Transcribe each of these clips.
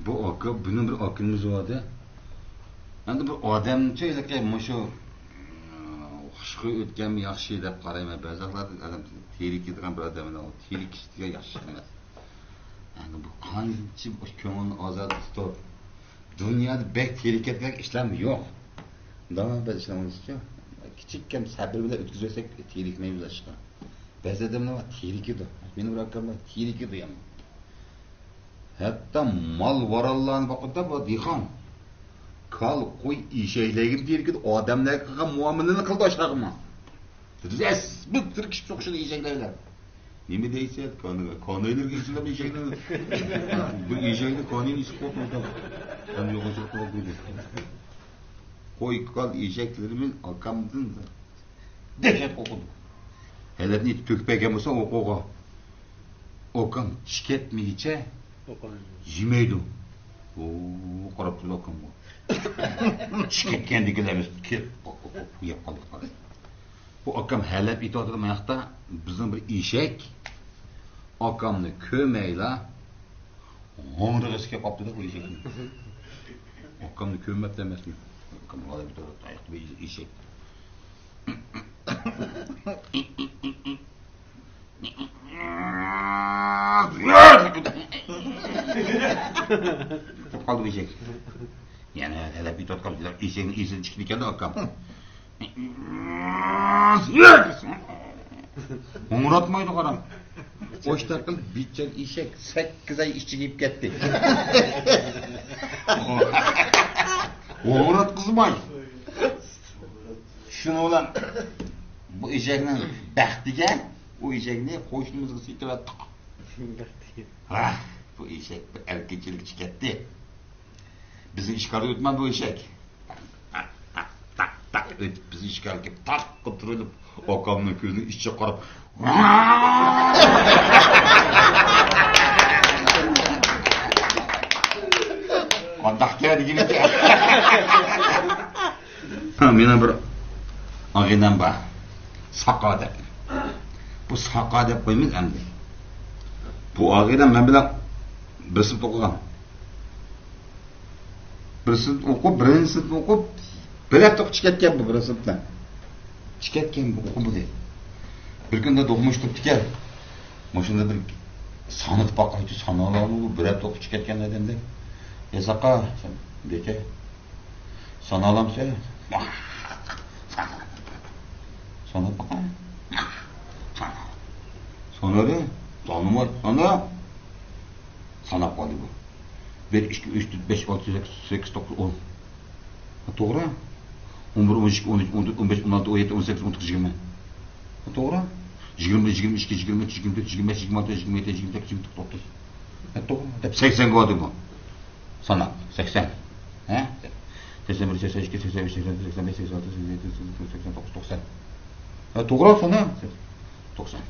Bu aka, bunun bir akımız vardı. Endi bir odamcha yoki mushu xushxuy o'tganmi yaxshi deb qarayman. Ba'zilar adam terikadigan bir odamlar terikishga yaxshi emas. Endi bu qancha ko'ngilni ozod tutib dunyoda bek terikadigan ishlar yo'q. Davom biz ishlamamizcha kichikkan sabr bilan o'tkazsak terikmaymiz ashqa. Ba'zi odamlar terikadi. Meni bir akam terikadi ham. Hatto mol varallarni boqida bu dehqon kal qo'y eshaklarga terikadi, odamlarga qilgan muomalani qildi oshqaqma. Resmi tirkishib cho'qishadi eshaklar. Nima deysiz? Qonaylarga ichilib eshaklar. Bu eshaklar qonini ichib qo'ydi. Ham yo'qochib qo'ydi. Qo'y kal eshaklarimiz akamdan dehshat qo'ydi. Helatni to'kpagan bo'lsa o'qo'g'a. Okam shiketmicha yemaydi. O qarab turib okam bu. Shiketgandigilarimiz kelib qo'yib qoldi. Bu akam halab aytadi mayaqda bizning bir eshak akamni ko'mayla g'ong'irg'isiga qopdi bu eshakni. Akamni ko'mabdi emasmi? Akam olib turib aytdi bu eshak. Qoldi bu eshak. Yani halab aytadi qoldilar eshakni esini chiqib ekanda akam. O'ngratmaydi qaram. Qo'shta qilib bitchan eshak 8 oy ishchi yeb ketdi. O'ngratqizmay. Shuni bilan bu eshakning baxtiga u eshakni qo'shnimizga suytiradi. Ha, bu eshak bir erkakchilik chiqatdi. Bizni ishqarib o'tmadi bu eshak. Tak ötüp bizi işgal gibi tak kıtırılıp okamın gözünü işçe qarab qandaqlar degeni ki meni bir ag'inam bor Saqa deb. Bu Saqa deb qo'ymaymiz endi. Bu ag'inam men bilan bir sinf o'qigan. Bir sinf o'qib, birinchi sinf o'qib bir hafta chiqatgan bu bir sinfdan. Chiqatgan bu o'qimdi. Bir kunda o'qimish turibdi-ku. Mashunda bir sanib boqaychi sanolarni bu bir hafta o'qib chiqatgan odamda. Saqa beka sanolamsa sanab boqay. Sonları tanımar. Sanab qoldi bu. 1 2 3 4 5 6 7 8 9 10. To'g'ri? 11 12 13 14 15 16 17 18 19 20. To'g'ri? 20 22 23 24 25 26 27 28 29 30. To'g'ri. 80 bo'ldi bu. Sanab 80. Ha? 81 82 83 84 85 86 87 89 90. Ha, to'g'ri sana? 90.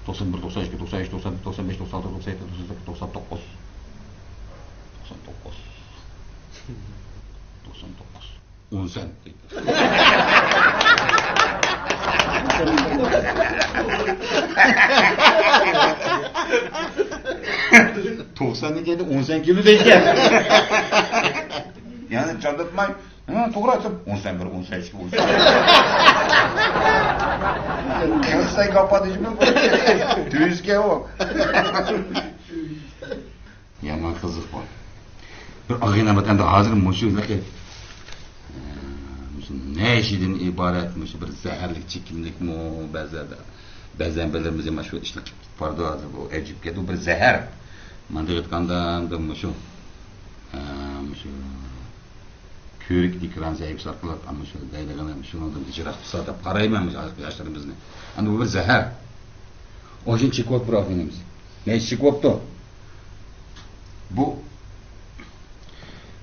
91 92 93 94 95 96 97 98 99. 10 sen. To'qsonni keldi 10 sen keldi deydi. Yani çandatmay. To'g'ri aytib 11 12 13. Kırsay kapatışımı bu. Düzge o. Yaman kızık bu. Bir ağına bak endi hazır muşulaki ne işiden ibaretmiş bir zehirlik çekimlik mi bazen bilirmiz ama şu işlik pardon hazır bu ecip geldi bir zehir mantık etkandan da muşu körük dikran zayıf sarkılar ama şu dayılığına şunu da icra kısa qaraymamış arkadaşlarımızın. Hani bu bir zehir. O için çıkıp bırakıyoruz. Ne çıkıptı? Bu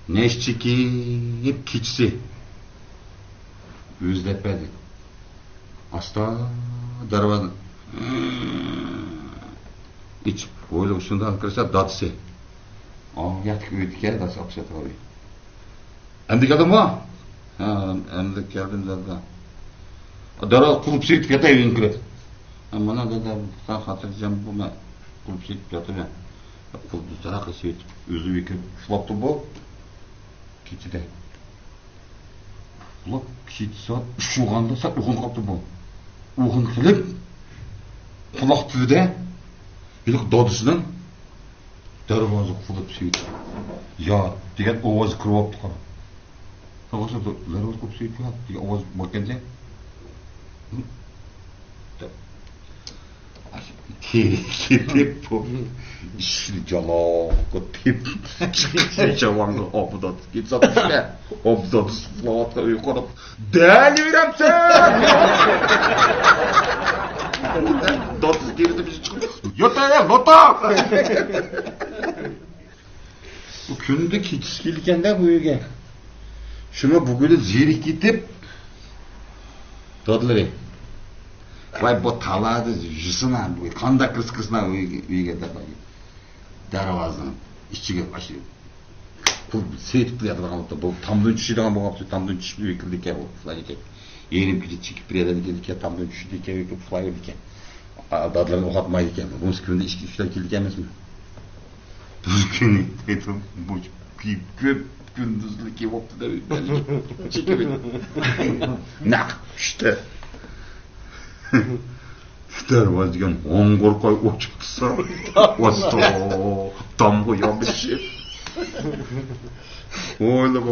neşçiki hep keçisi özletmedi. Asta darvadan iç böyle uçunda arkadaşlar datsı. Yatık ödüker datsı apsat abi. Endi geldim mi? Ha, endi geldim zaten. Dara kulup seyit yatayım kire. Ama ne dedi? Sen hatırlayacağım bu me kulup seyit yatayım. Qo'lni jaraqa setib, o'zi bekib uxlabdi bu. Kechida. Uxlab, kecha soat 3 bo'lganda uyg'onib qolibdi bu. Uyg'onib qilib, quloq tubida yilik dodisidan darvoza qulab сөйтіп. Ya degan ovoz kirib olibdi qara. To'g'risi darvoza qulab сөйтіп degan ovoz bo'lganda Tep bu işini jalaqqa tep javonga obudat ketsatishlar obudat sulavatga uy qurib dal yuramsan dotsiz keldi biz chiqib yota lota bu kunda kechis kelganda bu uyga shuni bugun zerik ketib dodlari Vay bu taladı yüzüne bu kanda kıskısına uyga darvazanın içiga başlıyor. Bu seyitip yatırgan bu tamdan düşüdügan bu hapsi tamdan düşüp uykuldu ki bu fly ki. Yenim ki çıkıp bireden geldi ki tamdan düşüdü ki uykup fly oldu ki. Dadlarını okatmaydı ki. Bu sıkıntı içki üçler geldi emez mi? Bu günü dedim bu köp gündüzlü ki oldu da çekip nak işte. Darvazgan qo'ng'irqoy o'chibsa, vasto tamg'u yopishi. O'yla bu.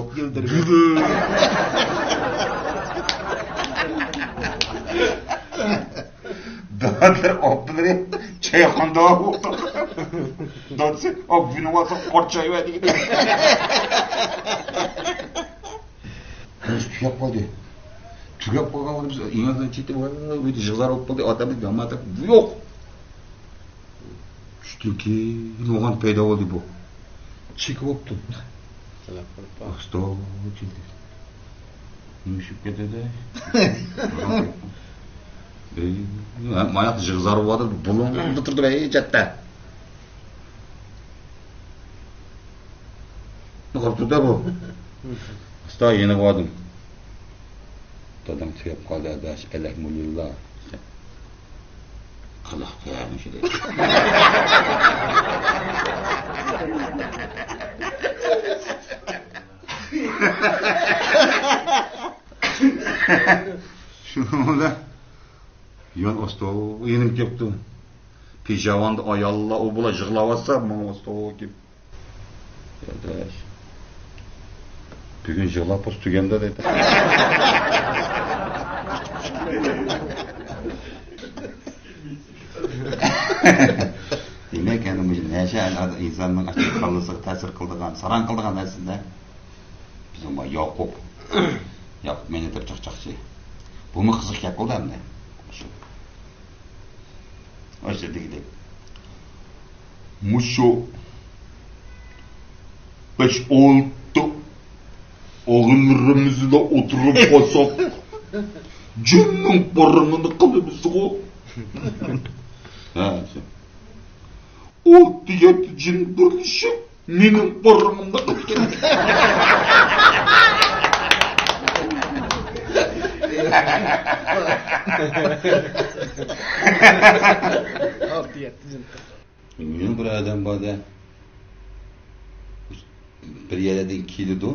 Dadlar opilari chayxonda o'tirib. Dadsi obvini vasa qorchayverdi. Tuyab qoldi. Tugab qolgan biz inazdan chetib o'tib yig'lar olib qoldi odamni gamada yo'q. Tushdiki no'g'on paydo bo'ldi bu. Chekib o'tdi. Stol childi. Nimishib ketadi. Mayaq yig'lar bo'ldi bulonda turdi chatda. No'g'on bu. Sta yeni qo'ydim. Dadam tuyab qoldi adash alakmulillah. Qalaq qo'yamish edi. Shunda yon osto yenim kelibdi. Pijavonda ayalla u bola yig'lavasa, men osto kelib. Adash. Bugun yig'lab postuganda dedi. Demek yani bu neşe insanın açık kalırsa tesir kıldığın, saran kıldığın nesilde bizim bu Yakup beni de çok şey. Bu mu kızık yapıldı hem de? O işte dedi. Muşu 5-6 oğullarımızla oturup basak cennin barınını kılımız o. Ha, o diyet cin birleşip benim barınımda kılken. Benim bir adam vardı. Bir yerden kilidi.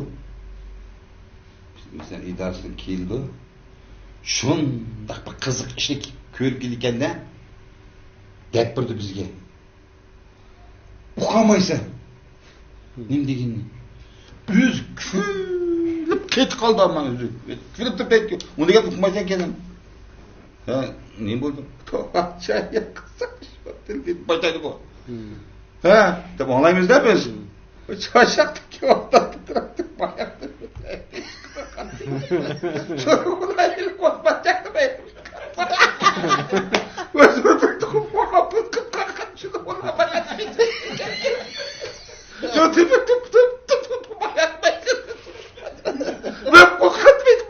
Mesela idarəsinin kilidi. Şundaq bir qızıq işlik körüp gelirkende dep birdi bizge. Uqamaysa. Nim degenini. Öz külüp ketip qaldı ama özü. Külüp de pek. Onu gap uqmaysa ekenim. Ha, ne boldu? Çay yaksak. Tildi başladı bu. Ha, dep olaymiz da biz. Çaşaktık ki orada tuttuk bayaktık. Çocuklar korkmayacaktı ben. Özür tuttum muhabbet kıpkırkan şunu ona bayaktı. Tutup bayaktı. Ben korkutmaydım.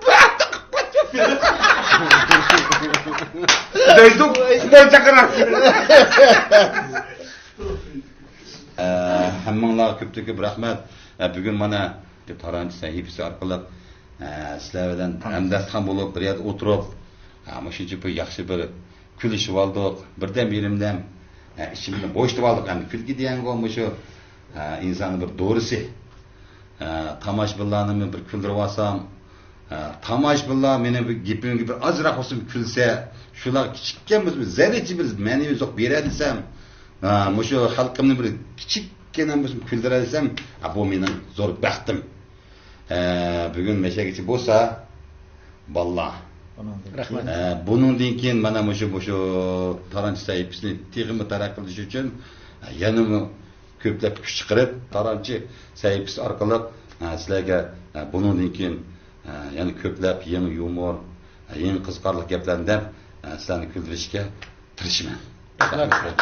Dedim ben çakıram. Hammanglarga ko'p-ko'p rahmat. Bugun mana deb taranchi sahifasi orqali sizlar bilan hamdardxon bo'lib bir yerda o'tirib, mana shuncha bir yaxshi bir kulishib oldik. Birdan berimdan ishimni bo'shatib oldik. Endi kulgi deganga o'sha insonni bir do'risi. Tomoshabinlarni bir kuldirib olsam, tomoshabinlar meni bir gapimga bir ozroq bo'lsin kulsa, shular kichikkan biz zarracha bir ma'naviy zoq bera desam, shu xalqimni bir kichikkina bo'lsin kuldira desam, bu mening zo'r baxtim. Bugun mashagacha bo'lsa, vallah. Rahmat. Buningdan keyin mana shu taronchi sahifasini texnik taraqqi qilish uchun yana ko'plab kuch chiqarib, taronchi sahifasi orqali sizlarga buningdan keyin yana ko'plab yangi yumor, yangi qiziqarli gaplarni deb sizlarni kuldirishga tirishaman. Rahmat.